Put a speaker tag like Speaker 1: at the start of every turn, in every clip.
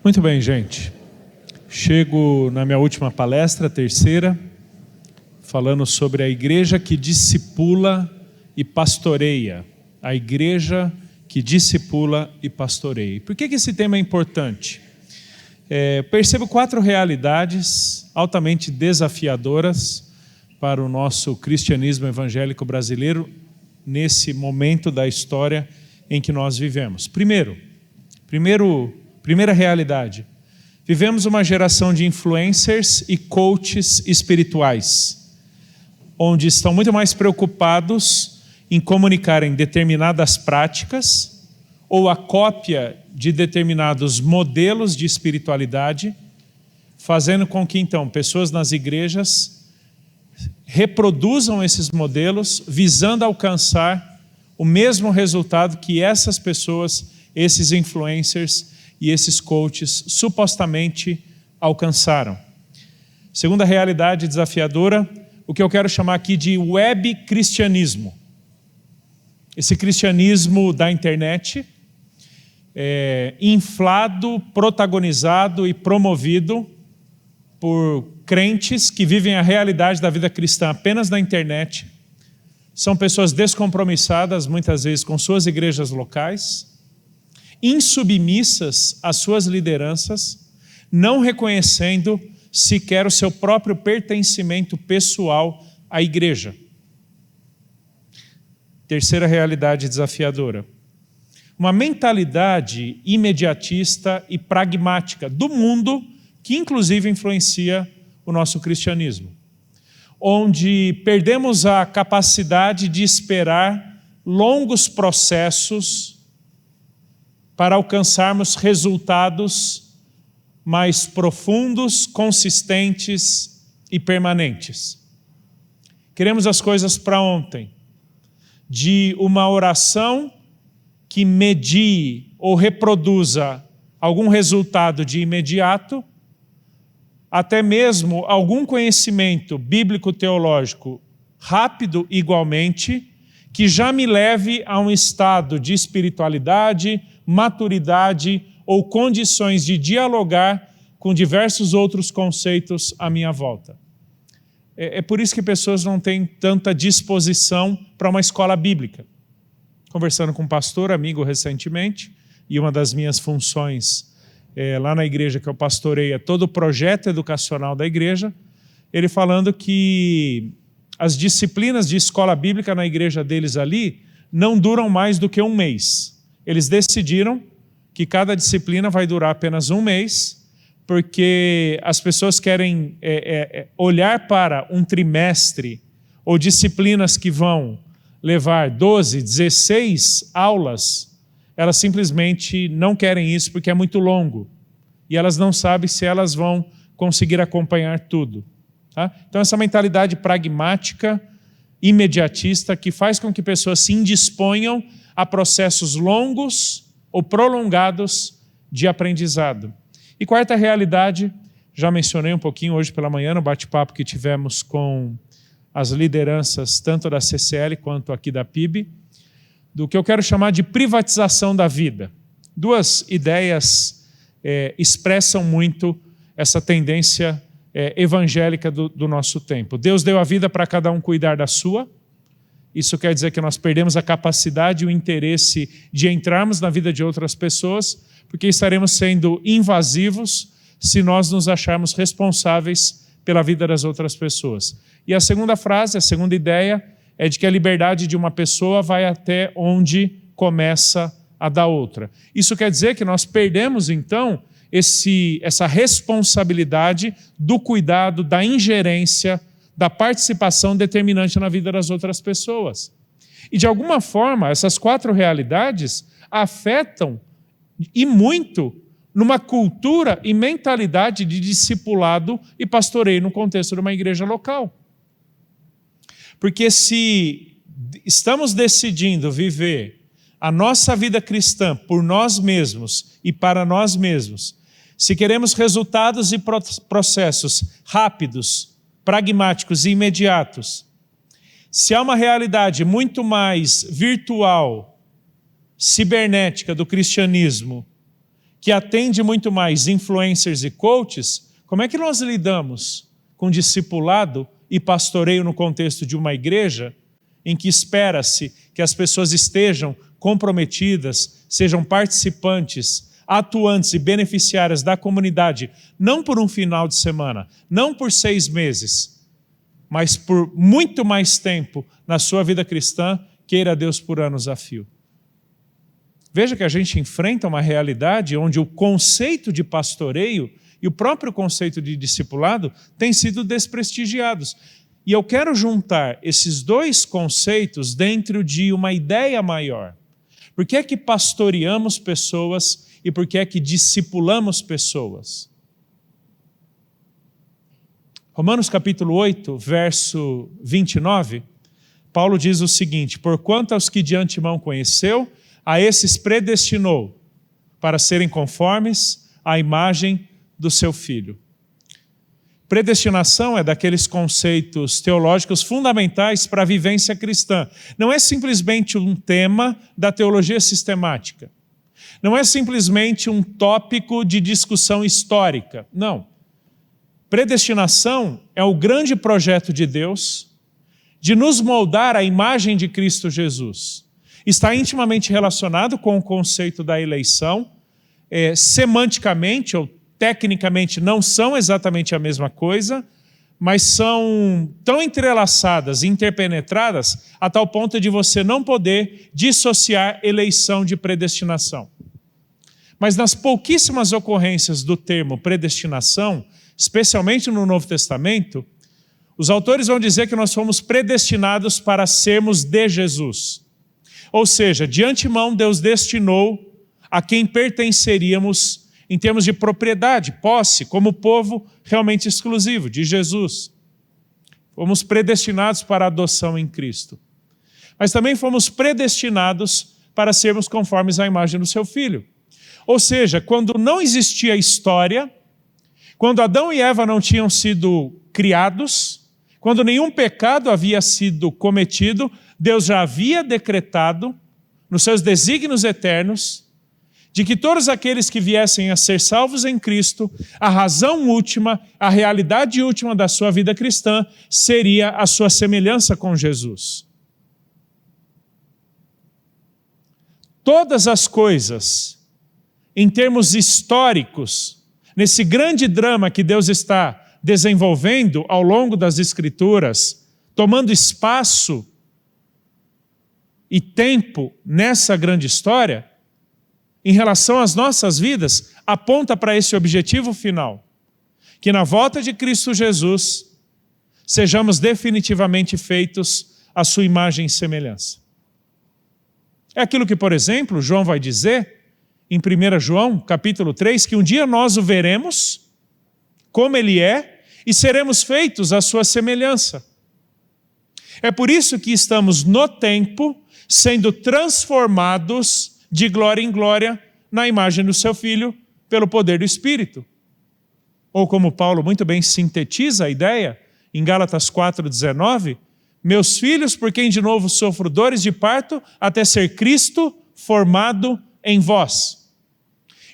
Speaker 1: Muito bem, gente. Chego na minha última palestra, a terceira, falando sobre a igreja que discipula e pastoreia. A igreja que discipula e pastoreia. Por que esse tema é importante? Percebo 4 realidades altamente desafiadoras para o nosso cristianismo evangélico brasileiro nesse momento da história em que nós vivemos. Primeira realidade, vivemos uma geração de influencers e coaches espirituais, onde estão muito mais preocupados em comunicarem determinadas práticas ou a cópia de determinados modelos de espiritualidade, fazendo com que então pessoas nas igrejas reproduzam esses modelos, visando alcançar o mesmo resultado que essas pessoas, esses influencers e esses coaches supostamente alcançaram. Segunda realidade desafiadora, o que eu quero chamar aqui de web cristianismo. Esse cristianismo da internet, inflado, protagonizado e promovido por crentes que vivem a realidade da vida cristã apenas na internet. São pessoas descompromissadas, muitas vezes, com suas igrejas locais, insubmissas às suas lideranças, não reconhecendo sequer o seu próprio pertencimento pessoal à igreja. Terceira realidade desafiadora. Uma mentalidade imediatista e pragmática do mundo que inclusive influencia o nosso cristianismo, onde perdemos a capacidade de esperar longos processos para alcançarmos resultados mais profundos, consistentes e permanentes. Queremos as coisas para ontem, de uma oração que medie ou reproduza algum resultado de imediato, até mesmo algum conhecimento bíblico-teológico rápido igualmente, que já me leve a um estado de espiritualidade, maturidade ou condições de dialogar com diversos outros conceitos à minha volta. É por isso que pessoas não têm tanta disposição para uma escola bíblica. Conversando com um pastor amigo recentemente, e uma das minhas funções lá na igreja que eu pastorei é todo o projeto educacional da igreja, ele falando que as disciplinas de escola bíblica na igreja deles ali não duram mais do que um mês. Eles decidiram que cada disciplina vai durar apenas um mês, porque as pessoas querem olhar para um trimestre ou disciplinas que vão levar 12, 16 aulas. Elas simplesmente não querem isso porque é muito longo. E elas não sabem se elas vão conseguir acompanhar tudo. Tá? Então essa mentalidade pragmática, imediatista, que faz com que pessoas se indisponham a processos longos ou prolongados de aprendizado. E quarta realidade, já mencionei um pouquinho hoje pela manhã no bate-papo que tivemos com as lideranças tanto da CCL quanto aqui da PIB, do que eu quero chamar de privatização da vida. 2 ideias expressam muito essa tendência evangélica do nosso tempo. Deus deu a vida para cada um cuidar da sua. Isso quer dizer que nós perdemos a capacidade e o interesse de entrarmos na vida de outras pessoas, porque estaremos sendo invasivos se nós nos acharmos responsáveis pela vida das outras pessoas. E a segunda frase, a segunda ideia, é de que a liberdade de uma pessoa vai até onde começa a da outra. Isso quer dizer que nós perdemos, então, essa responsabilidade do cuidado, da ingerência, da participação determinante na vida das outras pessoas. E, de alguma forma, essas 4 realidades afetam, e muito, numa cultura e mentalidade de discipulado e pastoreio no contexto de uma igreja local. Porque se estamos decidindo viver a nossa vida cristã por nós mesmos e para nós mesmos, se queremos resultados e processos rápidos, pragmáticos e imediatos, se há uma realidade muito mais virtual, cibernética do cristianismo, que atende muito mais influencers e coaches, como é que nós lidamos com discipulado e pastoreio no contexto de uma igreja em que espera-se que as pessoas estejam comprometidas, sejam participantes, atuantes e beneficiárias da comunidade, não por um final de semana, não por 6 meses, mas por muito mais tempo na sua vida cristã, queira Deus por anos a fio. Veja que a gente enfrenta uma realidade onde o conceito de pastoreio e o próprio conceito de discipulado têm sido desprestigiados. E eu quero juntar esses dois conceitos dentro de uma ideia maior. Por que é que pastoreamos pessoas e por que é que discipulamos pessoas? Romanos capítulo 8, verso 29, Paulo diz o seguinte: porquanto aos que de antemão conheceu, a esses predestinou para serem conformes à imagem do seu Filho. Predestinação é daqueles conceitos teológicos fundamentais para a vivência cristã. Não é simplesmente um tema da teologia sistemática. Não é simplesmente um tópico de discussão histórica. Não. Predestinação é o grande projeto de Deus de nos moldar à imagem de Cristo Jesus. Está intimamente relacionado com o conceito da eleição, semanticamente ou tecnicamente não são exatamente a mesma coisa, mas são tão entrelaçadas, interpenetradas, a tal ponto de você não poder dissociar eleição de predestinação. Mas nas pouquíssimas ocorrências do termo predestinação, especialmente no Novo Testamento, os autores vão dizer que nós fomos predestinados para sermos de Jesus. Ou seja, de antemão Deus destinou a quem pertenceríamos em termos de propriedade, posse, como povo realmente exclusivo de Jesus. Fomos predestinados para a adoção em Cristo. Mas também fomos predestinados para sermos conformes à imagem do seu Filho. Ou seja, quando não existia história, quando Adão e Eva não tinham sido criados, quando nenhum pecado havia sido cometido, Deus já havia decretado, nos seus desígnios eternos, de que todos aqueles que viessem a ser salvos em Cristo, a razão última, a realidade última da sua vida cristã, seria a sua semelhança com Jesus. Todas as coisas, em termos históricos, nesse grande drama que Deus está desenvolvendo ao longo das Escrituras, tomando espaço e tempo nessa grande história, em relação às nossas vidas, aponta para esse objetivo final, que na volta de Cristo Jesus, sejamos definitivamente feitos à sua imagem e semelhança. É aquilo que, por exemplo, João vai dizer em 1 João, capítulo 3, que um dia nós o veremos como ele é e seremos feitos à sua semelhança. É por isso que estamos no tempo sendo transformados de glória em glória na imagem do seu Filho pelo poder do Espírito. Ou como Paulo muito bem sintetiza a ideia, em Gálatas 4,19, meus filhos, por quem de novo sofro dores de parto, até ser Cristo formado em vós.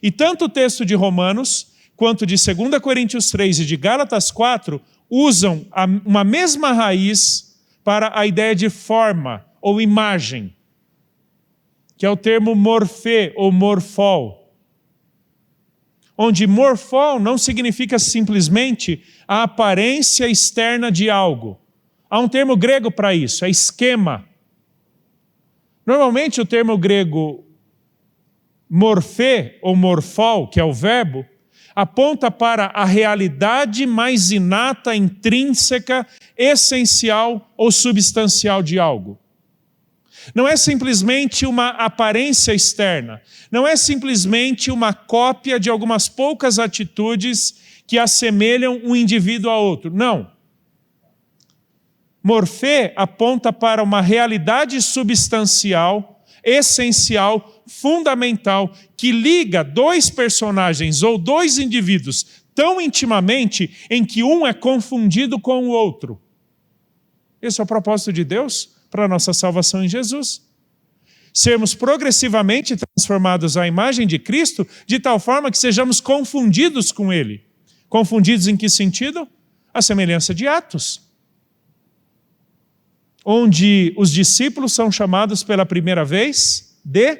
Speaker 1: E tanto o texto de Romanos, quanto de 2 Coríntios 3 e de Gálatas 4, usam uma mesma raiz para a ideia de forma ou imagem, que é o termo morfê ou morfol, onde morfol não significa simplesmente a aparência externa de algo. Há um termo grego para isso, é esquema. Normalmente o termo grego morfê ou morfol, que é o verbo, aponta para a realidade mais inata, intrínseca, essencial ou substancial de algo. Não é simplesmente uma aparência externa, não é simplesmente uma cópia de algumas poucas atitudes que assemelham um indivíduo a outro. Não. Morfê aponta para uma realidade substancial, essencial, fundamental, que liga dois personagens ou dois indivíduos tão intimamente em que um é confundido com o outro. Esse é o propósito de Deus para a nossa salvação em Jesus. sermos progressivamente transformados à imagem de Cristo, de tal forma que sejamos confundidos com Ele. Confundidos em que sentido? A semelhança de Atos, onde os discípulos são chamados pela primeira vez de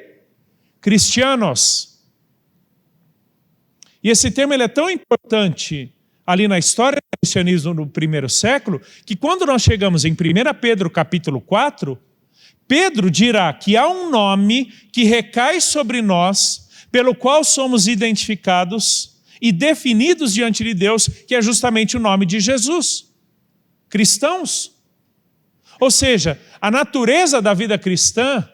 Speaker 1: cristianos. E esse termo ele é tão importante ali na história do cristianismo no primeiro século, que quando nós chegamos em 1 Pedro capítulo 4, Pedro dirá que há um nome que recai sobre nós, pelo qual somos identificados e definidos diante de Deus, que é justamente o nome de Jesus. Cristãos. Ou seja, a natureza da vida cristã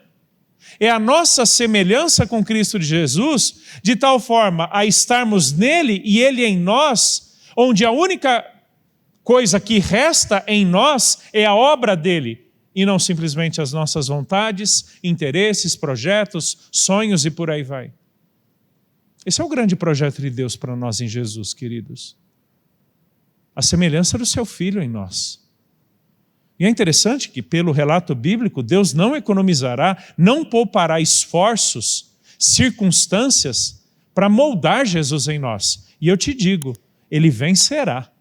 Speaker 1: é a nossa semelhança com Cristo de Jesus, de tal forma a estarmos nele e ele em nós, onde a única coisa que resta em nós é a obra dele, e não simplesmente as nossas vontades, interesses, projetos, sonhos e por aí vai. Esse é o grande projeto de Deus para nós em Jesus, queridos. A semelhança do seu Filho em nós. E é interessante que, pelo relato bíblico, Deus não economizará, não poupará esforços, circunstâncias para moldar Jesus em nós. E eu te digo, Ele vencerá.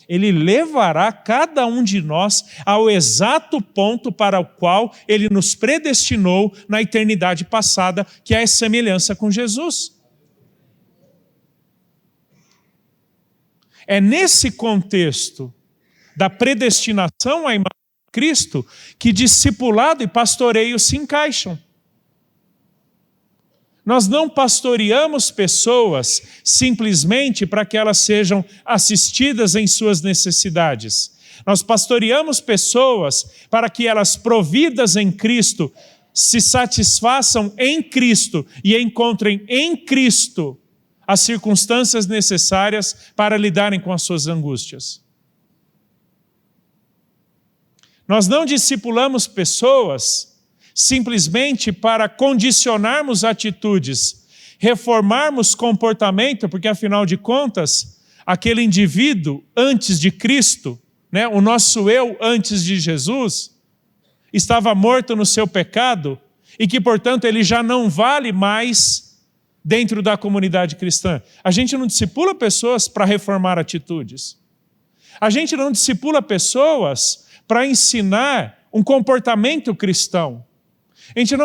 Speaker 1: Ele levará cada um de nós ao exato ponto para o qual Ele nos predestinou na eternidade passada, que é a semelhança com Jesus. É nesse contexto da predestinação à imagem de Cristo que discipulado e pastoreio se encaixam. Nós não pastoreamos pessoas simplesmente para que elas sejam assistidas em suas necessidades. Nós pastoreamos pessoas para que elas, providas em Cristo, se satisfaçam em Cristo e encontrem em Cristo as circunstâncias necessárias para lidarem com as suas angústias. Nós não discipulamos pessoas simplesmente para condicionarmos atitudes, reformarmos comportamento, porque afinal de contas, aquele indivíduo antes de Cristo, o nosso eu antes de Jesus, estava morto no seu pecado e que, portanto, ele já não vale mais dentro da comunidade cristã. A gente não discipula pessoas para reformar atitudes. A gente não discipula pessoas para ensinar um comportamento cristão. A gente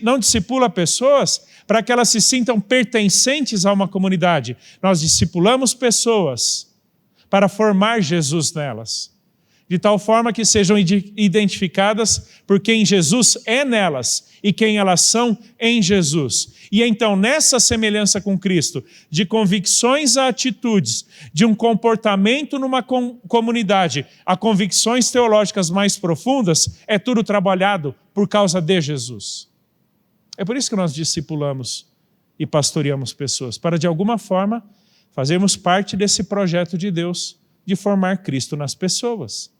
Speaker 1: não discipula pessoas para que elas se sintam pertencentes a uma comunidade. Nós discipulamos pessoas para formar Jesus nelas, de tal forma que sejam identificadas por quem Jesus é nelas e quem elas são em Jesus. E então, nessa semelhança com Cristo, de convicções a atitudes, de um comportamento numa comunidade, a convicções teológicas mais profundas, é tudo trabalhado por causa de Jesus. É por isso que nós discipulamos e pastoreamos pessoas, para de alguma forma fazermos parte desse projeto de Deus de formar Cristo nas pessoas.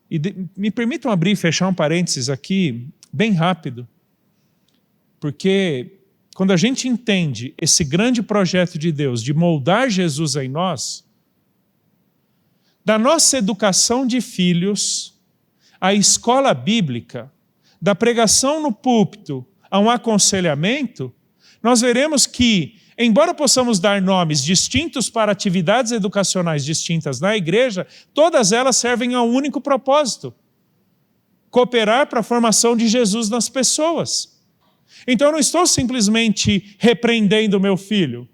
Speaker 1: E me permitam abrir e fechar um parênteses aqui, bem rápido, porque quando a gente entende esse grande projeto de Deus de moldar Jesus em nós, da nossa educação de filhos, à escola bíblica, da pregação no púlpito a um aconselhamento, nós veremos que, embora possamos dar nomes distintos para atividades educacionais distintas na igreja, todas elas servem a um único propósito: cooperar para a formação de Jesus nas pessoas. Então eu não estou simplesmente repreendendo o meu filho.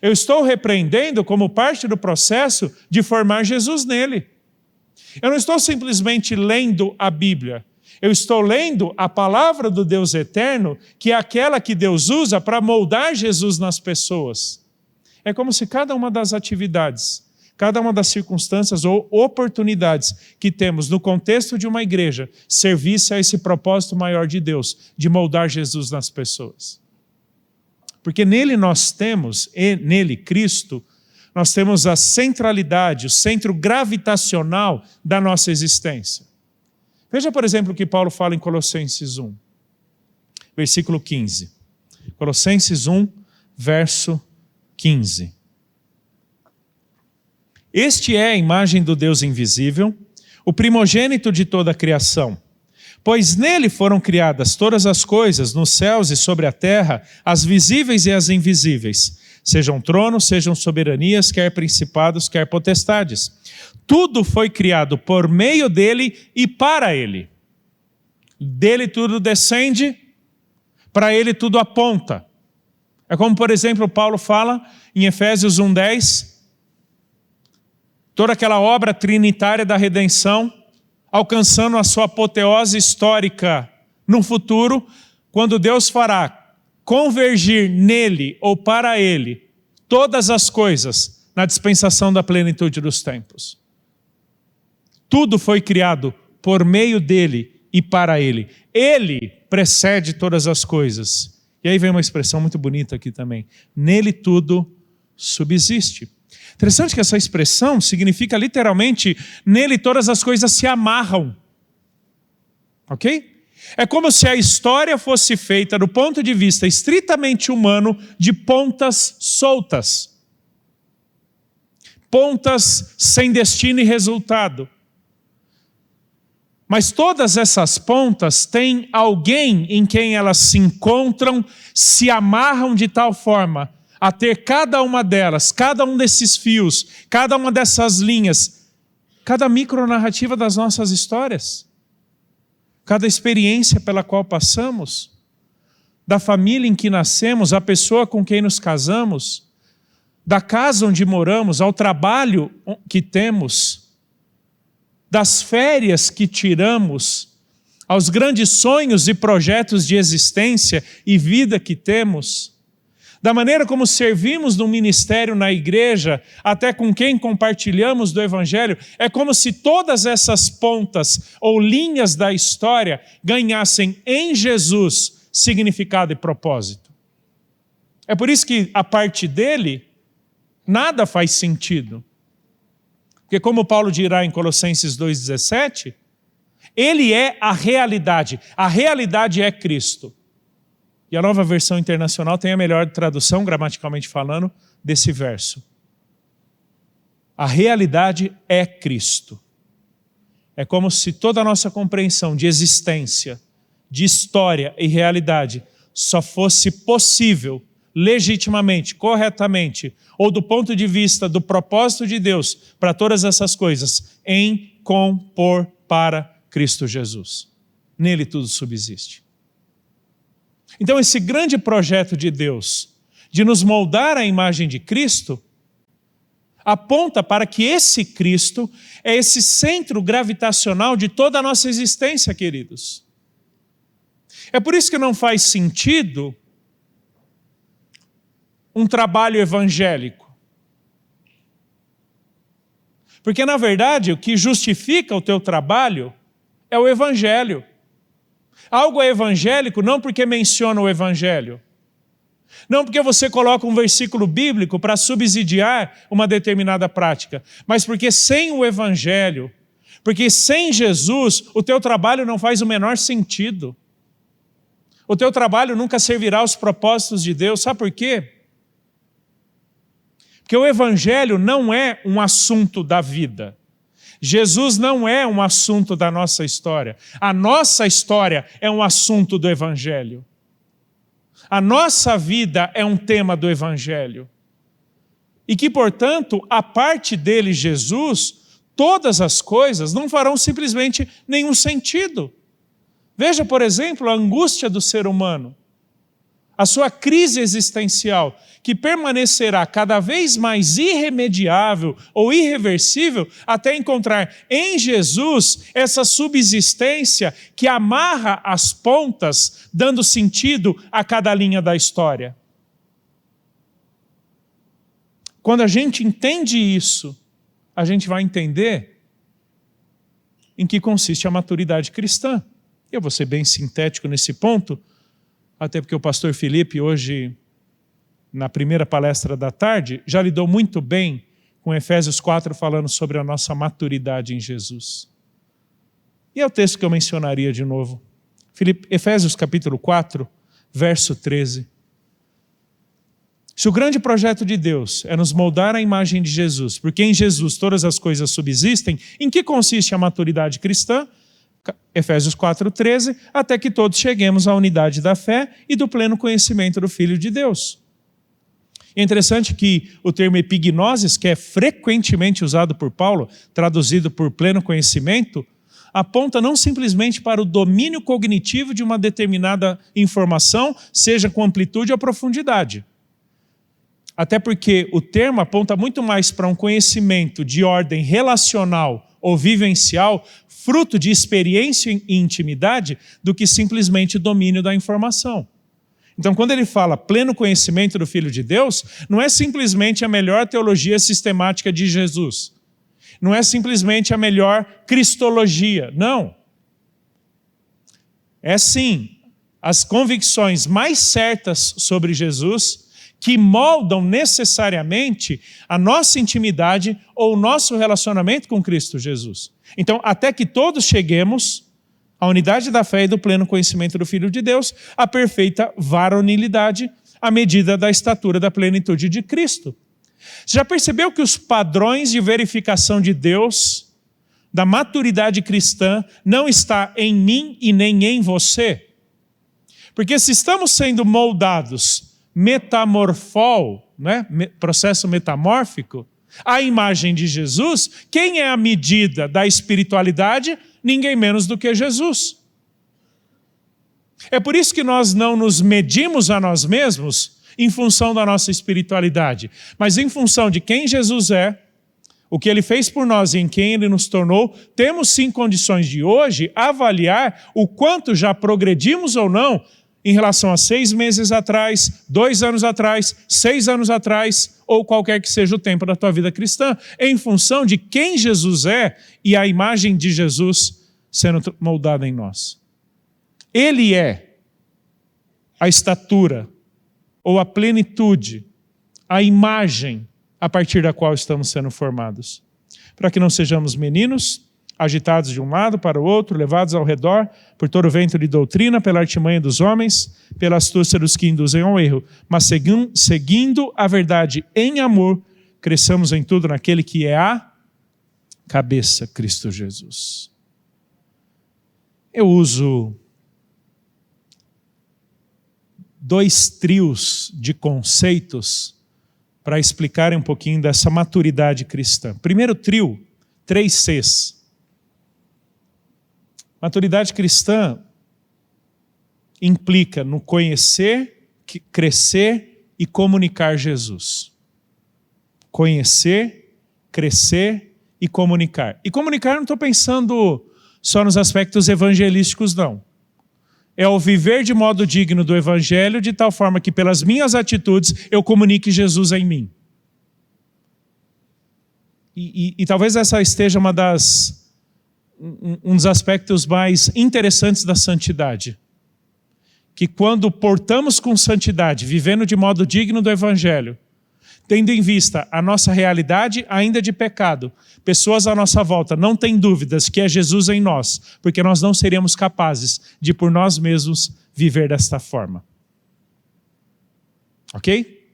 Speaker 1: Eu estou repreendendo como parte do processo de formar Jesus nele. Eu não estou simplesmente lendo a Bíblia. Eu estou lendo a palavra do Deus eterno, que é aquela que Deus usa para moldar Jesus nas pessoas. É como se cada uma das atividades, cada uma das circunstâncias ou oportunidades que temos no contexto de uma igreja servisse a esse propósito maior de Deus, de moldar Jesus nas pessoas. Porque nele nós temos, e nele Cristo, nós temos a centralidade, o centro gravitacional da nossa existência. Veja, por exemplo, o que Paulo fala em Colossenses 1, versículo 15. Colossenses 1, verso 15. Este é a imagem do Deus invisível, o primogênito de toda a criação. Pois nele foram criadas todas as coisas, nos céus e sobre a terra, as visíveis e as invisíveis, sejam tronos, sejam soberanias, quer principados, quer potestades. Tudo foi criado por meio dele e para ele. Dele tudo descende, para ele tudo aponta. É como, por exemplo, Paulo fala em Efésios 1:10, toda aquela obra trinitária da redenção, alcançando a sua apoteose histórica no futuro, quando Deus fará convergir nele ou para ele todas as coisas na dispensação da plenitude dos tempos. Tudo foi criado por meio dele e para ele. Ele precede todas as coisas. E aí vem uma expressão muito bonita aqui também. Nele tudo subsiste. Interessante que essa expressão significa literalmente, nele todas as coisas se amarram. Ok? É como se a história fosse feita do ponto de vista estritamente humano de pontas soltas. Pontas sem destino e resultado. Mas todas essas pontas têm alguém em quem elas se encontram, se amarram de tal forma a ter cada uma delas, cada um desses fios, cada uma dessas linhas, cada micronarrativa das nossas histórias, cada experiência pela qual passamos, da família em que nascemos, a pessoa com quem nos casamos, da casa onde moramos, ao trabalho que temos, das férias que tiramos, aos grandes sonhos e projetos de existência e vida que temos, da maneira como servimos no ministério na igreja, até com quem compartilhamos do Evangelho, é como se todas essas pontas ou linhas da história ganhassem em Jesus significado e propósito. É por isso que a parte dele, nada faz sentido. Porque como Paulo dirá em Colossenses 2,17, ele é a realidade é Cristo. E a Nova Versão Internacional tem a melhor tradução, gramaticalmente falando, desse verso. A realidade é Cristo. É como se toda a nossa compreensão de existência, de história e realidade só fosse possível, legitimamente, corretamente, ou do ponto de vista do propósito de Deus para todas essas coisas, em, com, por, para Cristo Jesus. Nele tudo subsiste. Então esse grande projeto de Deus, de nos moldar à imagem de Cristo, aponta para que esse Cristo é esse centro gravitacional de toda a nossa existência, queridos. É por isso que não faz sentido um trabalho evangélico. Porque, na verdade, o que justifica o teu trabalho é o Evangelho. Algo é evangélico não porque menciona o Evangelho. Não porque você coloca um versículo bíblico para subsidiar uma determinada prática. Mas porque sem o Evangelho, porque sem Jesus, o teu trabalho não faz o menor sentido. O teu trabalho nunca servirá aos propósitos de Deus. Sabe por quê? Porque o Evangelho não é um assunto da vida. Jesus não é um assunto da nossa história. A nossa história é um assunto do Evangelho. A nossa vida é um tema do Evangelho. E que, portanto, a parte dele, Jesus, todas as coisas não farão simplesmente nenhum sentido. Veja, por exemplo, a angústia do ser humano. A sua crise existencial, que permanecerá cada vez mais irremediável ou irreversível até encontrar em Jesus essa subsistência que amarra as pontas, dando sentido a cada linha da história. Quando a gente entende isso, a gente vai entender em que consiste a maturidade cristã. Eu vou ser bem sintético nesse ponto, até porque o pastor Felipe hoje, na primeira palestra da tarde, já lidou muito bem com Efésios 4, falando sobre a nossa maturidade em Jesus. E é o texto que eu mencionaria de novo. Efésios capítulo 4, verso 13. Se o grande projeto de Deus é nos moldar à imagem de Jesus, porque em Jesus todas as coisas subsistem, em que consiste a maturidade cristã? Efésios 4:13, até que todos cheguemos à unidade da fé e do pleno conhecimento do Filho de Deus. É interessante que o termo epignosis, que é frequentemente usado por Paulo, traduzido por pleno conhecimento, aponta não simplesmente para o domínio cognitivo de uma determinada informação, seja com amplitude ou profundidade. Até porque o termo aponta muito mais para um conhecimento de ordem relacional ou vivencial, fruto de experiência e intimidade, do que simplesmente domínio da informação. Então, quando ele fala pleno conhecimento do Filho de Deus, não é simplesmente a melhor teologia sistemática de Jesus. Não é simplesmente a melhor cristologia. Não. É sim as convicções mais certas sobre Jesus que moldam necessariamente a nossa intimidade ou o nosso relacionamento com Cristo Jesus. Então, até que todos cheguemos à unidade da fé e do pleno conhecimento do Filho de Deus, a perfeita varonilidade, à medida da estatura da plenitude de Cristo. Você já percebeu que os padrões de verificação de Deus, da maturidade cristã, não está em mim e nem em você? Porque se estamos sendo moldados processo metamórfico, a imagem de Jesus, quem é a medida da espiritualidade? Ninguém menos do que Jesus. É por isso que nós não nos medimos a nós mesmos em função da nossa espiritualidade, mas em função de quem Jesus é, o que Ele fez por nós e em quem Ele nos tornou. Temos sim condições de hoje avaliar o quanto já progredimos ou não em relação a 6 meses atrás, 2 anos atrás, 6 anos atrás, ou qualquer que seja o tempo da tua vida cristã, em função de quem Jesus é e a imagem de Jesus sendo moldada em nós. Ele é a estatura, ou a plenitude, a imagem a partir da qual estamos sendo formados. Para que não sejamos meninos, agitados de um lado para o outro, levados ao redor por todo o vento de doutrina, pela artimanha dos homens, pela astúcia dos que induzem ao erro, mas seguindo a verdade em amor, cresçamos em tudo naquele que é a cabeça, Cristo Jesus. Eu uso 2 trios de conceitos para explicar um pouquinho dessa maturidade cristã. Primeiro trio, 3 Cs. Maturidade cristã implica no conhecer, crescer e comunicar Jesus. Conhecer, crescer e comunicar. E comunicar não estou pensando só nos aspectos evangelísticos, não. É o viver de modo digno do Evangelho, de tal forma que pelas minhas atitudes eu comunique Jesus em mim. E talvez essa esteja um dos aspectos mais interessantes da santidade. Que quando portamos com santidade, vivendo de modo digno do Evangelho, tendo em vista a nossa realidade ainda de pecado, pessoas à nossa volta não têm dúvidas que é Jesus em nós, porque nós não seríamos capazes de por nós mesmos viver desta forma. Ok?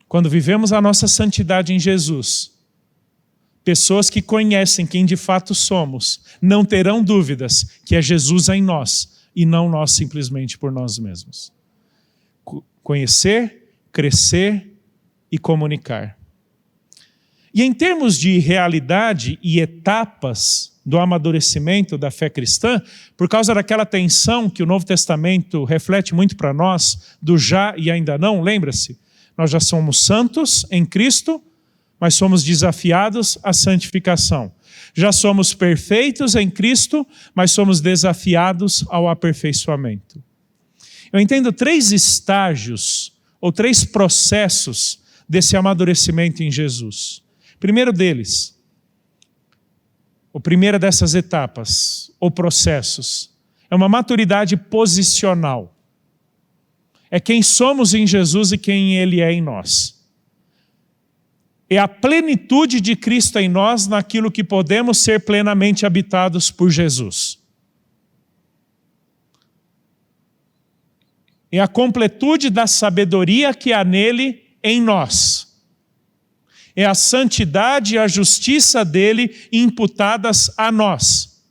Speaker 1: Quando vivemos a nossa santidade em Jesus, pessoas que conhecem quem de fato somos, não terão dúvidas que é Jesus em nós, e não nós simplesmente por nós mesmos. Conhecer, crescer e comunicar. E em termos de realidade e etapas do amadurecimento da fé cristã, por causa daquela tensão que o Novo Testamento reflete muito para nós, do já e ainda não, lembra-se? Nós já somos santos em Cristo, mas somos desafiados à santificação. Já somos perfeitos em Cristo, mas somos desafiados ao aperfeiçoamento. Eu entendo 3 estágios, ou 3 processos desse amadurecimento em Jesus. Primeiro deles, a primeira dessas etapas, ou processos, é uma maturidade posicional. É quem somos em Jesus e quem Ele é em nós. É a plenitude de Cristo em nós naquilo que podemos ser plenamente habitados por Jesus. É a completude da sabedoria que há nele em nós. É a santidade e a justiça dele imputadas a nós,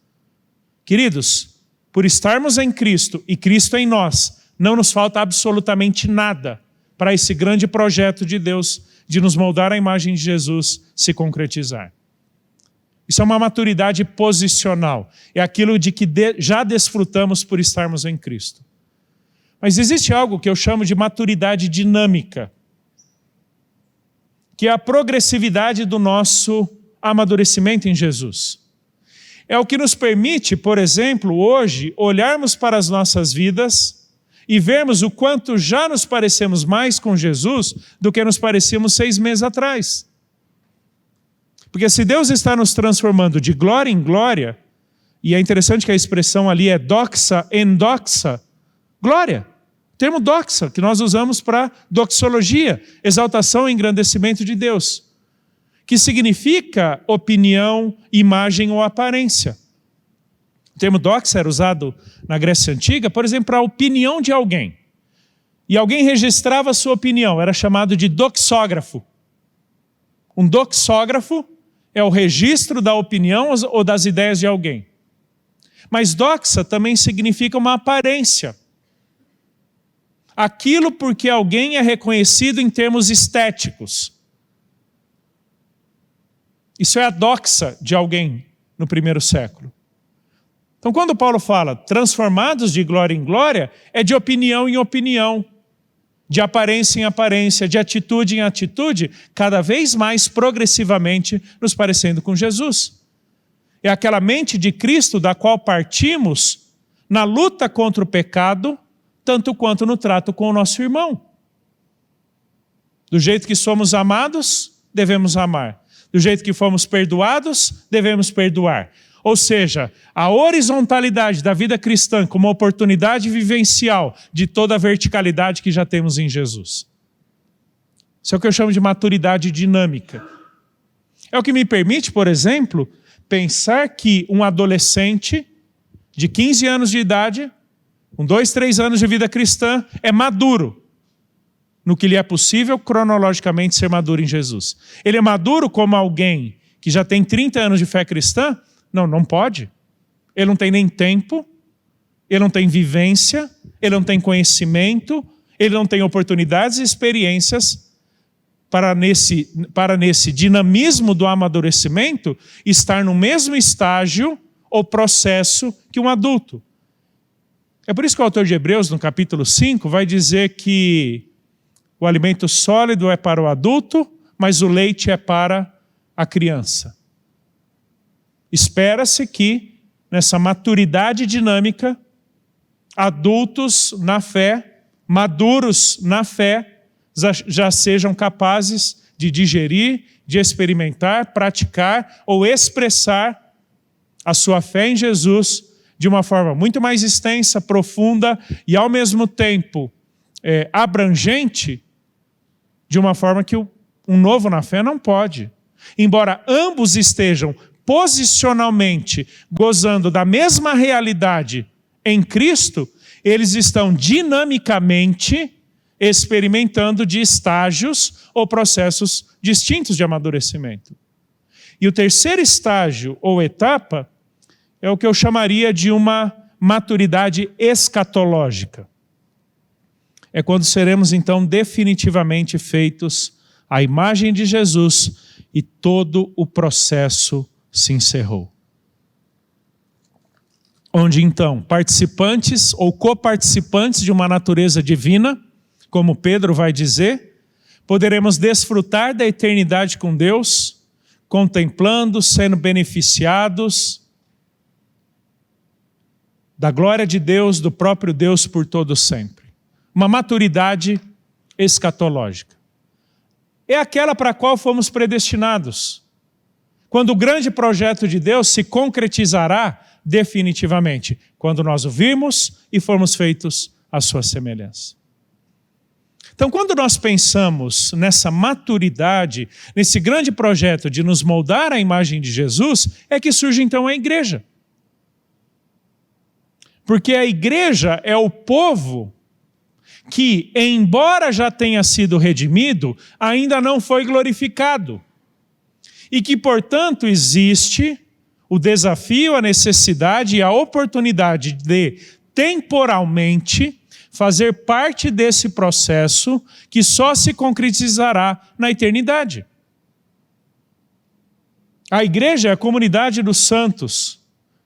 Speaker 1: Queridos, por estarmos em Cristo e Cristo em nós, não nos falta absolutamente nada para esse grande projeto de Deus de nos moldar à imagem de Jesus se concretizar. Isso é uma maturidade posicional. É aquilo de que já desfrutamos por estarmos em Cristo. Mas existe algo que eu chamo de maturidade dinâmica, que é a progressividade do nosso amadurecimento em Jesus. É o que nos permite, por exemplo, hoje, olharmos para as nossas vidas e vermos o quanto já nos parecemos mais com Jesus do que nos parecíamos 6 meses atrás. Porque se Deus está nos transformando de glória em glória, e é interessante que a expressão ali é doxa, endoxa, glória. O termo doxa, que nós usamos para doxologia, exaltação e engrandecimento de Deus, que significa opinião, imagem ou aparência. O termo doxa era usado na Grécia Antiga, por exemplo, para a opinião de alguém. E alguém registrava a sua opinião, era chamado de doxógrafo. Um doxógrafo é o registro da opinião ou das ideias de alguém. Mas doxa também significa uma aparência. Aquilo porque alguém é reconhecido em termos estéticos. Isso é a doxa de alguém no primeiro século. Então, quando Paulo fala transformados de glória em glória, é de opinião em opinião, de aparência em aparência, de atitude em atitude, cada vez mais progressivamente nos parecendo com Jesus. É aquela mente de Cristo da qual partimos na luta contra o pecado, tanto quanto no trato com o nosso irmão. Do jeito que somos amados, devemos amar. Do jeito que fomos perdoados, devemos perdoar. Ou seja, a horizontalidade da vida cristã como oportunidade vivencial de toda a verticalidade que já temos em Jesus. Isso é o que eu chamo de maturidade dinâmica. É o que me permite, por exemplo, pensar que um adolescente de 15 anos de idade, com 2, 3 anos de vida cristã, é maduro no que lhe é possível cronologicamente ser maduro em Jesus. Ele é maduro como alguém que já tem 30 anos de fé cristã? Não pode. Ele não tem nem tempo, ele não tem vivência, ele não tem conhecimento, ele não tem oportunidades e experiências para nesse dinamismo do amadurecimento estar no mesmo estágio ou processo que um adulto. É por isso que o autor de Hebreus, no capítulo 5, vai dizer que o alimento sólido é para o adulto, mas o leite é para a criança. Espera-se que, nessa maturidade dinâmica, adultos na fé, maduros na fé, já sejam capazes de digerir, de experimentar, praticar ou expressar a sua fé em Jesus de uma forma muito mais extensa, profunda e, ao mesmo tempo, abrangente, de uma forma que um novo na fé não pode. Embora ambos estejam posicionalmente gozando da mesma realidade em Cristo, eles estão dinamicamente experimentando de estágios ou processos distintos de amadurecimento. E o terceiro estágio ou etapa é o que eu chamaria de uma maturidade escatológica. É quando seremos então definitivamente feitos à imagem de Jesus e todo o processo se encerrou. Onde então participantes ou coparticipantes de uma natureza divina, como Pedro vai dizer, poderemos desfrutar da eternidade com Deus, contemplando, sendo beneficiados da glória de Deus, do próprio Deus por todo sempre. Uma maturidade escatológica. É aquela para a qual fomos predestinados. Quando o grande projeto de Deus se concretizará definitivamente, quando nós o vimos e formos feitos à sua semelhança. Então, quando nós pensamos nessa maturidade, nesse grande projeto de nos moldar à imagem de Jesus, é que surge então a igreja. Porque a igreja é o povo que, embora já tenha sido redimido, ainda não foi glorificado. E que, portanto, existe o desafio, a necessidade e a oportunidade de, temporalmente, fazer parte desse processo que só se concretizará na eternidade. A igreja é a comunidade dos santos,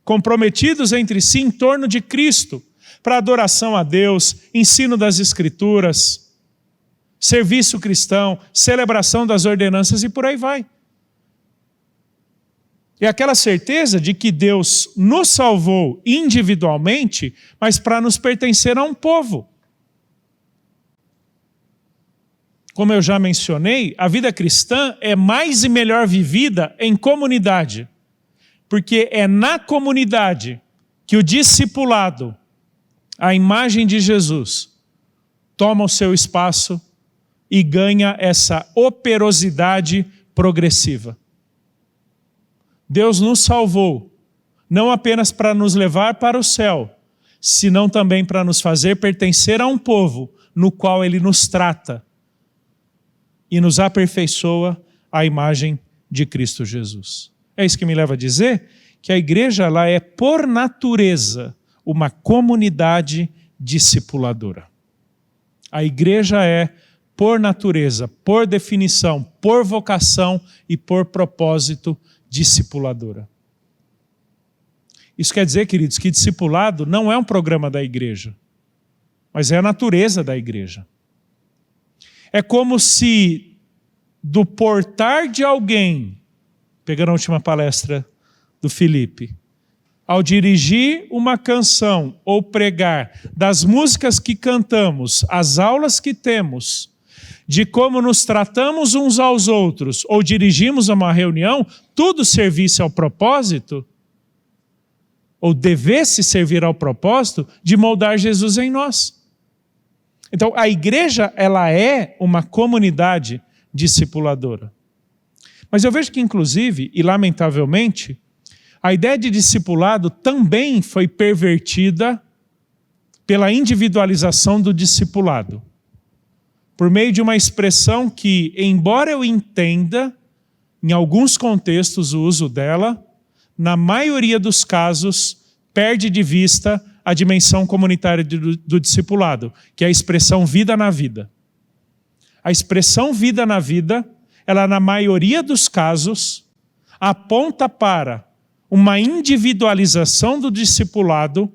Speaker 1: comprometidos entre si em torno de Cristo, para adoração a Deus, ensino das Escrituras, serviço cristão, celebração das ordenanças e por aí vai. É aquela certeza de que Deus nos salvou individualmente, mas para nos pertencer a um povo. Como eu já mencionei, a vida cristã é mais e melhor vivida em comunidade, porque é na comunidade que o discipulado, a imagem de Jesus, toma o seu espaço e ganha essa operosidade progressiva. Deus nos salvou, não apenas para nos levar para o céu, senão também para nos fazer pertencer a um povo no qual Ele nos trata e nos aperfeiçoa à imagem de Cristo Jesus. É isso que me leva a dizer que a igreja ela é, por natureza, uma comunidade discipuladora. A igreja é, por natureza, por definição, por vocação e por propósito, discipuladora. Isso quer dizer, queridos, que discipulado não é um programa da igreja, mas é a natureza da igreja. É como se do portar de alguém, pegando a última palestra do Felipe, ao dirigir uma canção ou pregar, das músicas que cantamos, as aulas que temos, de como nos tratamos uns aos outros, ou dirigimos a uma reunião, tudo servisse ao propósito, ou devesse servir ao propósito, de moldar Jesus em nós. Então, a igreja, ela é uma comunidade discipuladora. Mas eu vejo que, inclusive, e lamentavelmente, a ideia de discipulado também foi pervertida pela individualização do discipulado. Por meio de uma expressão que, embora eu entenda, em alguns contextos, o uso dela, na maioria dos casos, perde de vista a dimensão comunitária do discipulado, que é a expressão vida na vida. A expressão vida na vida, ela na maioria dos casos, aponta para uma individualização do discipulado,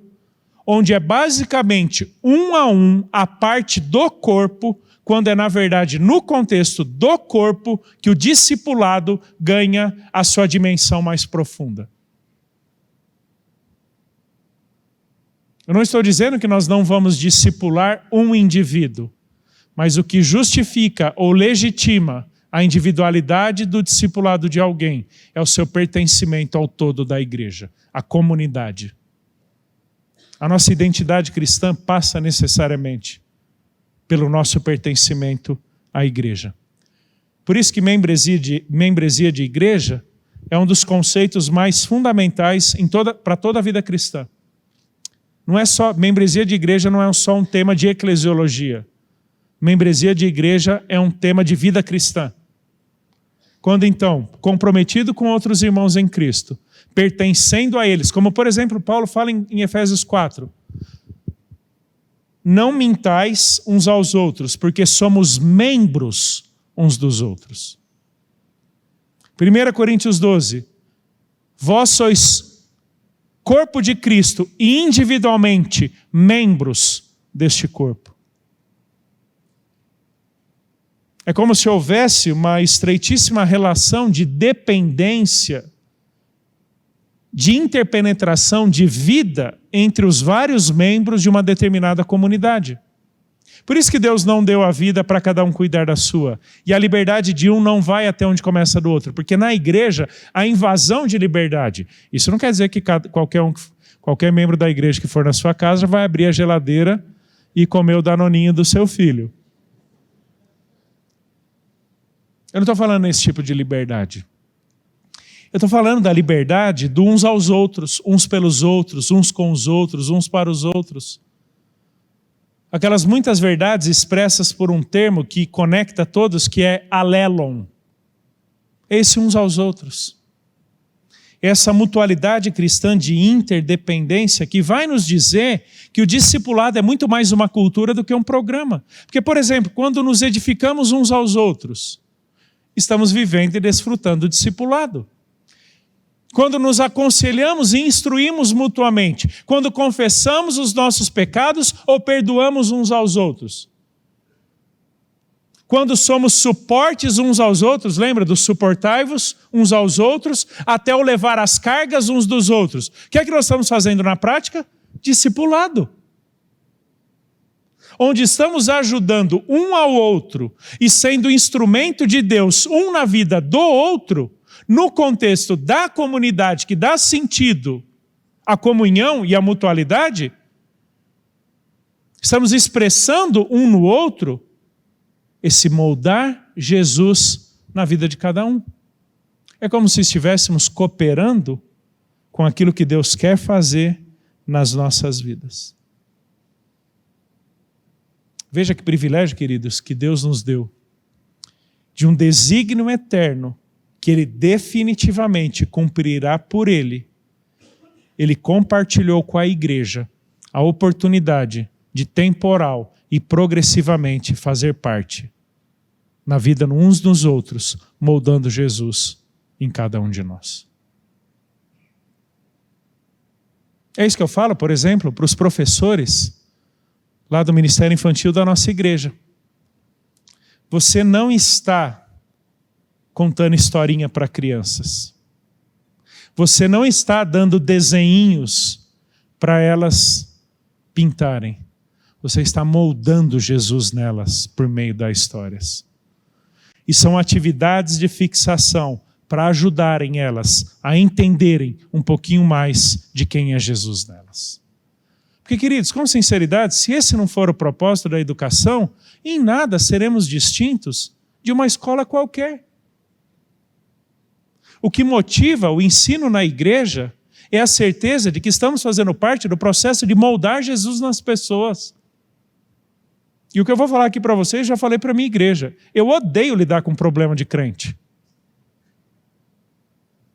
Speaker 1: onde é basicamente um a um a parte do corpo, quando é na verdade no contexto do corpo que o discipulado ganha a sua dimensão mais profunda. Eu não estou dizendo que nós não vamos discipular um indivíduo, mas o que justifica ou legitima a individualidade do discipulado de alguém é o seu pertencimento ao todo da igreja, à comunidade. A nossa identidade cristã passa necessariamente pelo nosso pertencimento à igreja. Por isso que membresia de igreja é um dos conceitos mais fundamentais para toda a vida cristã. Não é só, membresia de igreja não é só um tema de eclesiologia. Membresia de igreja é um tema de vida cristã. Quando então, comprometido com outros irmãos em Cristo, pertencendo a eles, como por exemplo Paulo fala em Efésios 4, não mintais uns aos outros, porque somos membros uns dos outros. 1 Coríntios 12, vós sois corpo de Cristo e individualmente membros deste corpo. É como se houvesse uma estreitíssima relação de dependência, de interpenetração de vida entre os vários membros de uma determinada comunidade. Por isso que Deus não deu a vida para cada um cuidar da sua. E a liberdade de um não vai até onde começa a do outro. Porque na igreja, há invasão de liberdade. Isso não quer dizer que qualquer membro da igreja que for na sua casa vai abrir a geladeira e comer o danoninho do seu filho. Eu não estou falando nesse tipo de liberdade. Eu estou falando da liberdade de uns aos outros, uns pelos outros, uns com os outros, uns para os outros. Aquelas muitas verdades expressas por um termo que conecta todos, que é alelon. Esse uns aos outros. essa mutualidade cristã de interdependência que vai nos dizer que o discipulado é muito mais uma cultura do que um programa. Porque, por exemplo, quando nos edificamos uns aos outros, estamos vivendo e desfrutando do discipulado. Quando nos aconselhamos e instruímos mutuamente, quando confessamos os nossos pecados ou perdoamos uns aos outros. Quando somos suportes uns aos outros, lembra do suportai-vos uns aos outros, até o levar as cargas uns dos outros. O que é que nós estamos fazendo na prática? Discipulado. Onde estamos ajudando um ao outro e sendo instrumento de Deus, um na vida do outro, no contexto da comunidade que dá sentido à comunhão e à mutualidade, estamos expressando um no outro esse moldar Jesus na vida de cada um. É como se estivéssemos cooperando com aquilo que Deus quer fazer nas nossas vidas. Veja que privilégio, queridos, que Deus nos deu de um desígnio eterno que Ele definitivamente cumprirá por Ele. Ele compartilhou com a igreja a oportunidade de temporal e progressivamente fazer parte na vida uns dos outros, moldando Jesus em cada um de nós. É isso que eu falo, por exemplo, para os professores lá do Ministério Infantil da nossa igreja. Você não está contando historinha para crianças. Você não está dando desenhinhos para elas pintarem. Você está moldando Jesus nelas por meio das histórias. E são atividades de fixação para ajudarem elas a entenderem um pouquinho mais de quem é Jesus nelas. Porque, queridos, com sinceridade, se esse não for o propósito da educação, em nada seremos distintos de uma escola qualquer. O que motiva o ensino na igreja é a certeza de que estamos fazendo parte do processo de moldar Jesus nas pessoas. E o que eu vou falar aqui para vocês, já falei para a minha igreja. Eu odeio lidar com problema de crente.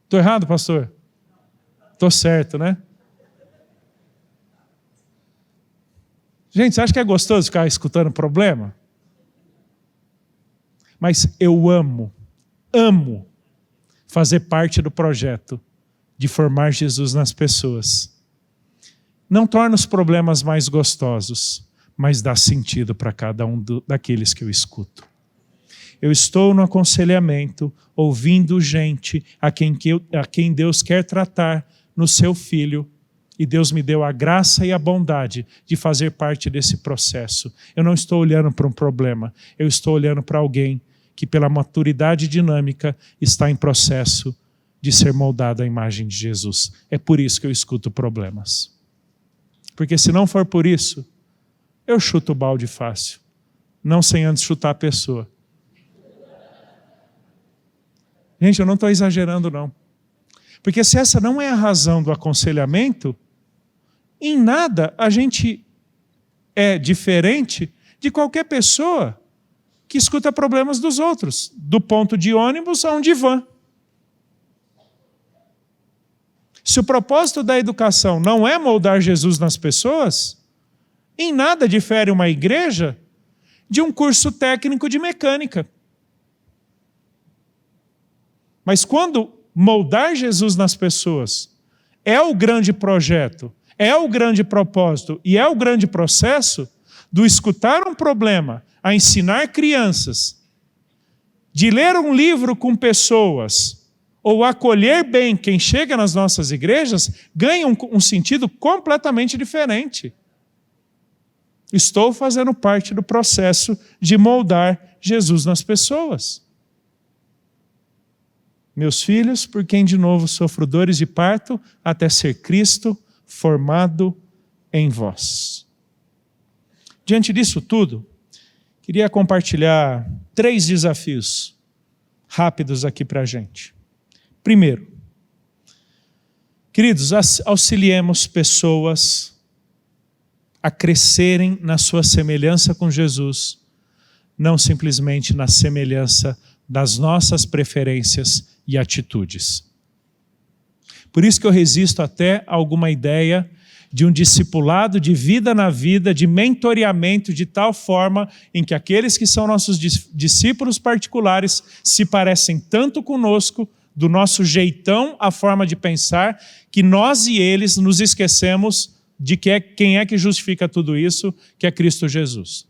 Speaker 1: Estou errado, pastor? Estou certo, né? Gente, você acha que é gostoso ficar escutando problema? Mas eu amo fazer parte do projeto de formar Jesus nas pessoas. Não torna os problemas mais gostosos, mas dá sentido para cada um daqueles que eu escuto. Eu estou no aconselhamento, ouvindo gente a quem Deus quer tratar no seu filho, e Deus me deu a graça e a bondade de fazer parte desse processo. Eu não estou olhando para um problema, eu estou olhando para alguém que pela maturidade dinâmica está em processo de ser moldado à imagem de Jesus. É por isso que eu escuto problemas. Porque se não for por isso, eu chuto o balde fácil, não sem antes chutar a pessoa. Gente, eu não estou exagerando não. Porque se essa não é a razão do aconselhamento, em nada a gente é diferente de qualquer pessoa que escuta problemas dos outros, do ponto de ônibus a um divã. Se o propósito da educação não é moldar Jesus nas pessoas, em nada difere uma igreja de um curso técnico de mecânica. Mas quando moldar Jesus nas pessoas é o grande projeto, é o grande propósito e é o grande processo do escutar um problema, a ensinar crianças, de ler um livro com pessoas, ou acolher bem quem chega nas nossas igrejas, ganha um sentido completamente diferente. Estou fazendo parte do processo de moldar Jesus nas pessoas. Meus filhos, por quem de novo sofro dores de parto, até ser Cristo formado em vós. Diante disso tudo, queria compartilhar 3 desafios rápidos aqui para a gente. Primeiro, queridos, auxiliemos pessoas a crescerem na sua semelhança com Jesus, não simplesmente na semelhança das nossas preferências e atitudes. Por isso que eu resisto até a alguma ideia de um discipulado de vida na vida, de mentoreamento, de tal forma em que aqueles que são nossos discípulos particulares se parecem tanto conosco, do nosso jeitão, a forma de pensar, que nós e eles nos esquecemos de quem é que justifica tudo isso, que é Cristo Jesus.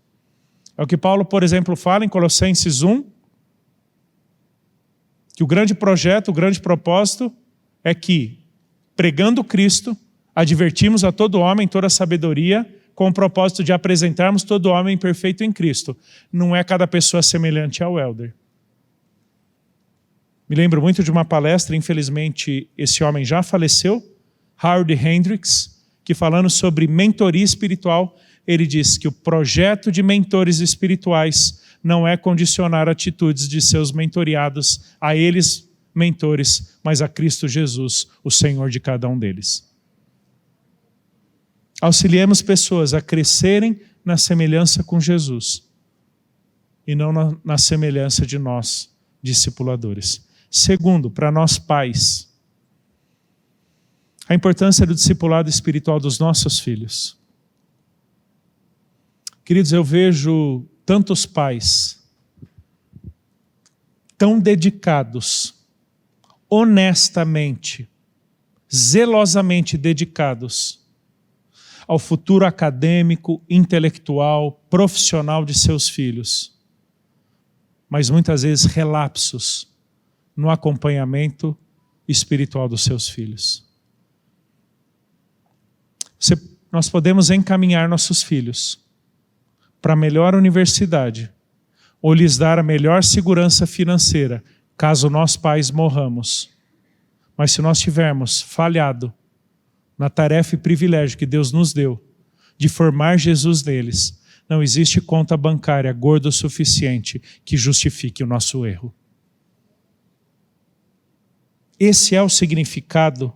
Speaker 1: É o que Paulo, por exemplo, fala em Colossenses 1, que o grande projeto, o grande propósito é que, pregando Cristo, advertimos a todo homem, toda sabedoria, com o propósito de apresentarmos todo homem perfeito em Cristo. Não é cada pessoa semelhante ao Elder. Me lembro muito de uma palestra, infelizmente esse homem já faleceu, Howard Hendricks, que falando sobre mentoria espiritual, ele diz que o projeto de mentores espirituais não é condicionar atitudes de seus mentoriados a eles, mentores, mas a Cristo Jesus, o Senhor de cada um deles. Auxiliemos pessoas a crescerem na semelhança com Jesus e não na semelhança de nós, discipuladores. Segundo, para nós pais, a importância do discipulado espiritual dos nossos filhos. Queridos, eu vejo tantos pais tão dedicados, honestamente, zelosamente dedicados ao futuro acadêmico, intelectual, profissional de seus filhos, mas muitas vezes relapsos no acompanhamento espiritual dos seus filhos. Nós podemos encaminhar nossos filhos para a melhor universidade ou lhes dar a melhor segurança financeira, caso nós pais morramos. Mas se nós tivermos falhado na tarefa e privilégio que Deus nos deu de formar Jesus neles, não existe conta bancária gorda o suficiente que justifique o nosso erro. Esse é o significado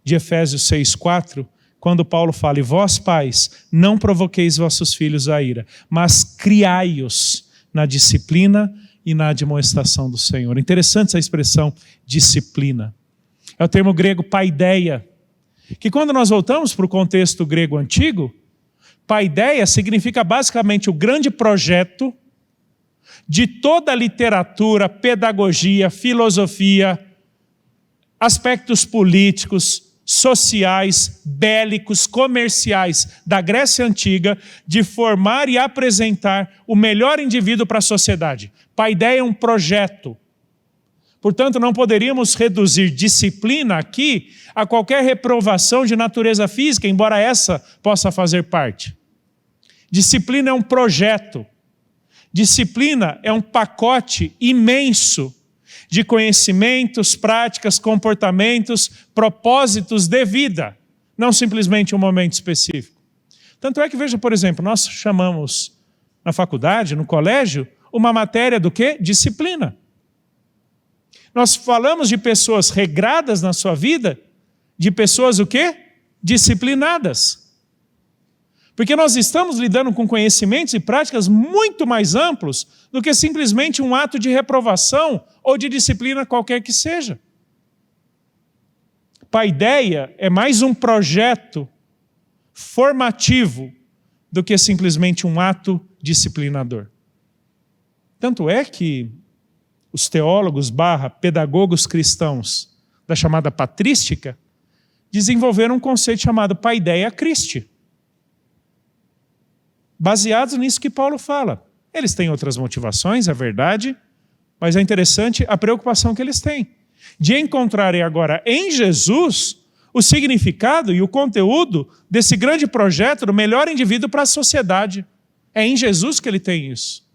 Speaker 1: de Efésios 6,4, quando Paulo fala: e vós pais, não provoqueis vossos filhos a ira, mas criai-os na disciplina e na admoestação do Senhor. Interessante essa expressão, disciplina. É o termo grego paideia, que quando nós voltamos para o contexto grego antigo, paideia significa basicamente o grande projeto de toda a literatura, pedagogia, filosofia, aspectos políticos, sociais, bélicos, comerciais da Grécia Antiga, de formar e apresentar o melhor indivíduo para a sociedade. Paideia é um projeto. Portanto, não poderíamos reduzir disciplina aqui a qualquer reprovação de natureza física, embora essa possa fazer parte. Disciplina é um projeto. Disciplina é um pacote imenso de conhecimentos, práticas, comportamentos, propósitos de vida, não simplesmente um momento específico. Tanto é que, veja, por exemplo, nós chamamos na faculdade, no colégio, uma matéria do quê? Disciplina. Nós falamos de pessoas regradas na sua vida, de pessoas o quê? Disciplinadas. Porque nós estamos lidando com conhecimentos e práticas muito mais amplos do que simplesmente um ato de reprovação ou de disciplina qualquer que seja. Paideia é mais um projeto formativo do que simplesmente um ato disciplinador. Tanto é que os teólogos / pedagogos cristãos da chamada patrística desenvolveram um conceito chamado paideia Christi, baseados nisso que Paulo fala. Eles têm outras motivações, é verdade, mas é interessante a preocupação que eles têm de encontrarem agora em Jesus o significado e o conteúdo desse grande projeto do melhor indivíduo para a sociedade. É em Jesus que ele tem isso.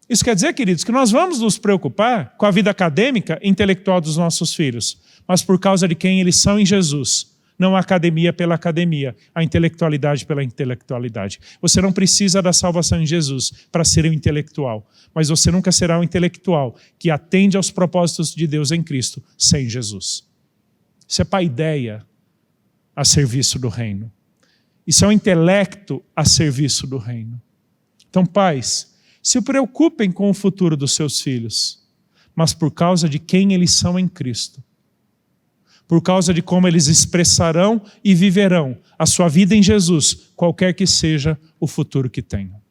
Speaker 1: Isso quer dizer, queridos, que nós vamos nos preocupar com a vida acadêmica e intelectual dos nossos filhos, mas por causa de quem eles são em Jesus. Não a academia pela academia, a intelectualidade pela intelectualidade. Você não precisa da salvação em Jesus para ser um intelectual, mas você nunca será um intelectual que atende aos propósitos de Deus em Cristo sem Jesus. Isso é paideia a serviço do reino. Isso é um intelecto a serviço do reino. Então, pais, se preocupem com o futuro dos seus filhos, mas por causa de quem eles são em Cristo. por causa de como eles expressarão e viverão a sua vida em Jesus, qualquer que seja o futuro que tenham.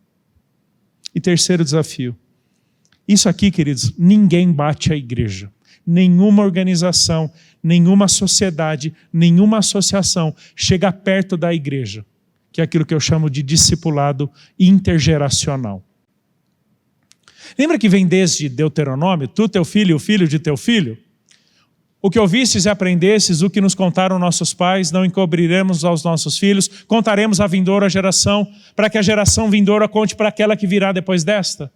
Speaker 1: E terceiro desafio. Isso aqui, queridos, ninguém bate a igreja. Nenhuma organização, nenhuma sociedade, nenhuma associação chega perto da igreja, que é aquilo que eu chamo de discipulado intergeracional. Lembra que vem desde Deuteronômio, tu, teu filho e o filho de teu filho? O que ouvistes e aprendestes, o que nos contaram nossos pais, não encobriremos aos nossos filhos, contaremos à vindoura geração, para que a geração vindoura conte para aquela que virá depois desta.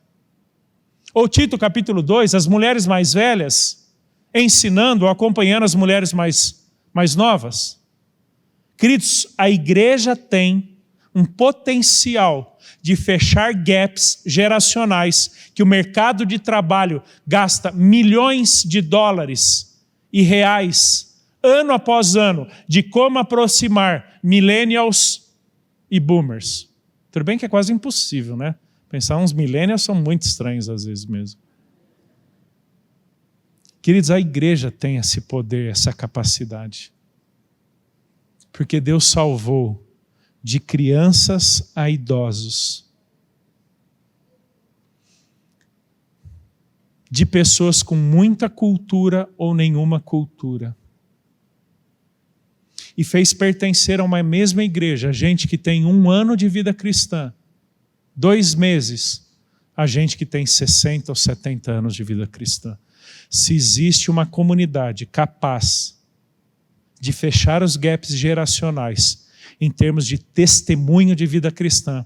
Speaker 1: Ou Tito capítulo 2, as mulheres mais velhas, ensinando ou acompanhando as mulheres mais novas. Queridos, a igreja tem um potencial de fechar gaps geracionais, que o mercado de trabalho gasta milhões de dólares e reais, ano após ano, de como aproximar millennials e boomers. Tudo bem que é quase impossível, né? Pensar uns millennials são muito estranhos às vezes mesmo. Queridos, a igreja tem esse poder, essa capacidade. Porque Deus salvou de crianças a idosos, de pessoas com muita cultura ou nenhuma cultura. E fez pertencer a uma mesma igreja, gente que tem 1 ano de vida cristã, 2 meses, a gente que tem 60 ou 70 anos de vida cristã. Se existe uma comunidade capaz de fechar os gaps geracionais em termos de testemunho de vida cristã,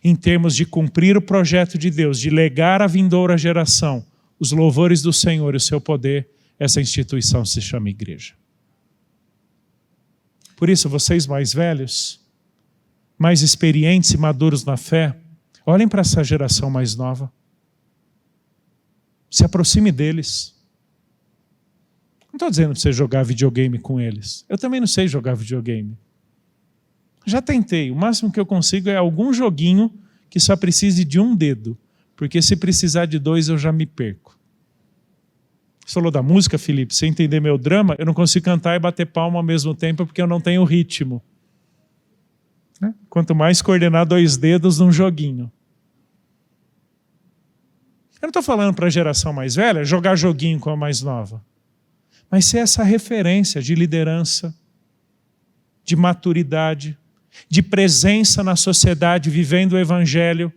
Speaker 1: em termos de cumprir o projeto de Deus, de legar à vindoura geração os louvores do Senhor e o seu poder, essa instituição se chama igreja. Por isso, vocês mais velhos, mais experientes e maduros na fé, olhem para essa geração mais nova. Se aproxime deles. Não estou dizendo para você jogar videogame com eles. Eu também não sei jogar videogame. Já tentei. O máximo que eu consigo é algum joguinho que só precise de um dedo. Porque se precisar de 2, eu já me perco. Você falou da música, Felipe? Você entender meu drama? Eu não consigo cantar e bater palma ao mesmo tempo porque eu não tenho ritmo. Quanto mais coordenar 2 dedos num joguinho. Eu não estou falando para a geração mais velha jogar joguinho com a mais nova. Mas ser essa referência de liderança, de maturidade, de presença na sociedade, vivendo o evangelho,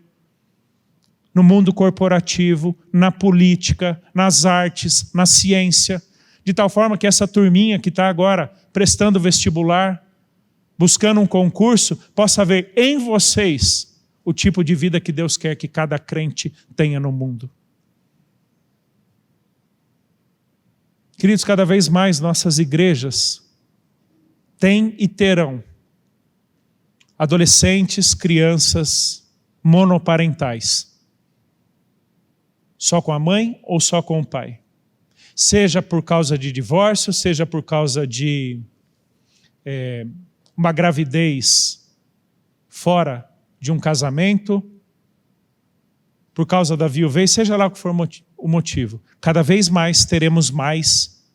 Speaker 1: no mundo corporativo, na política, nas artes, na ciência, de tal forma que essa turminha que está agora prestando vestibular, buscando um concurso, possa ver em vocês o tipo de vida que Deus quer que cada crente tenha no mundo. Queridos, cada vez mais nossas igrejas têm e terão adolescentes, crianças monoparentais. Só com a mãe ou só com o pai? Seja por causa de divórcio, seja por causa de uma gravidez fora de um casamento, por causa da viuvez, seja lá o que for o motivo. Cada vez mais teremos mais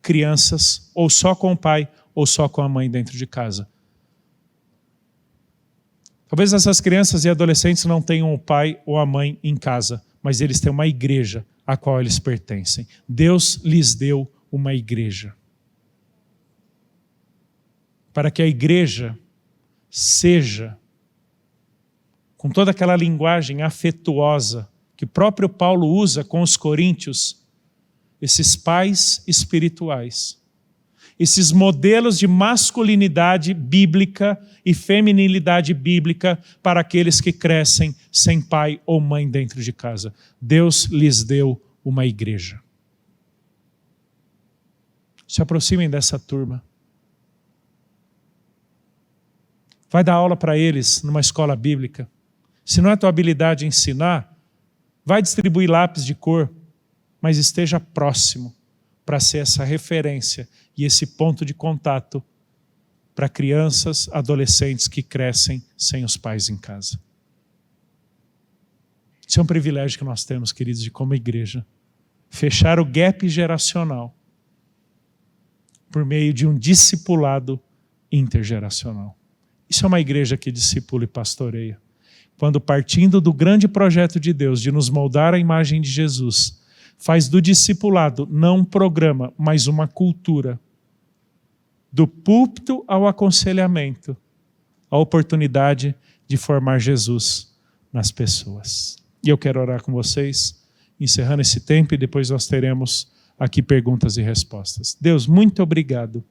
Speaker 1: crianças, ou só com o pai, ou só com a mãe dentro de casa. Talvez essas crianças e adolescentes não tenham o pai ou a mãe em casa, mas eles têm uma igreja a qual eles pertencem. Deus lhes deu uma igreja. Para que a igreja seja, com toda aquela linguagem afetuosa que o próprio Paulo usa com os coríntios, esses pais espirituais, esses modelos de masculinidade bíblica e feminilidade bíblica para aqueles que crescem sem pai ou mãe dentro de casa. Deus lhes deu uma igreja. Se aproximem dessa turma. Vai dar aula para eles numa escola bíblica. Se não é tua habilidade ensinar, vai distribuir lápis de cor, mas esteja próximo para ser essa referência e esse ponto de contato para crianças, adolescentes que crescem sem os pais em casa. Isso é um privilégio que nós temos, queridos, de como igreja. Fechar o gap geracional por meio de um discipulado intergeracional. Isso é uma igreja que discipula e pastoreia. Quando, partindo do grande projeto de Deus de nos moldar à imagem de Jesus, faz do discipulado não um programa, mas uma cultura. Do púlpito ao aconselhamento, a oportunidade de formar Jesus nas pessoas. E eu quero orar com vocês, encerrando esse tempo, e depois nós teremos aqui perguntas e respostas. Deus, muito obrigado,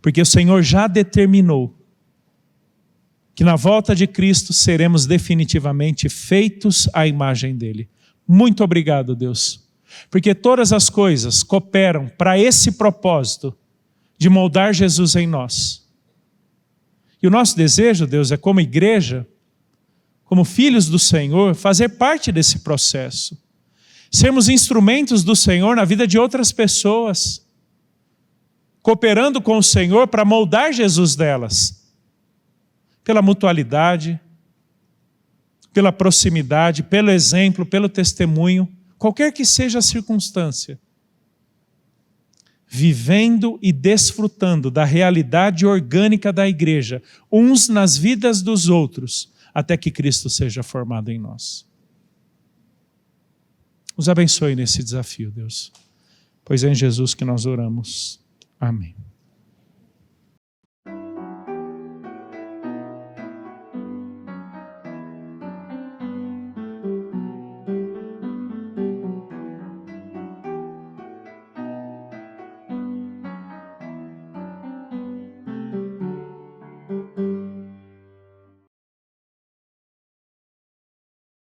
Speaker 1: porque o Senhor já determinou que na volta de Cristo seremos definitivamente feitos à imagem dele. Muito obrigado, Deus, porque todas as coisas cooperam para esse propósito de moldar Jesus em nós. E o nosso desejo, Deus, é como igreja, como filhos do Senhor, fazer parte desse processo. Sermos instrumentos do Senhor na vida de outras pessoas, cooperando com o Senhor para moldar Jesus delas. Pela mutualidade, pela proximidade, pelo exemplo, pelo testemunho, qualquer que seja a circunstância. Vivendo e desfrutando da realidade orgânica da igreja, uns nas vidas dos outros, até que Cristo seja formado em nós. Nos abençoe nesse desafio, Deus, pois é em Jesus que nós oramos. Amém.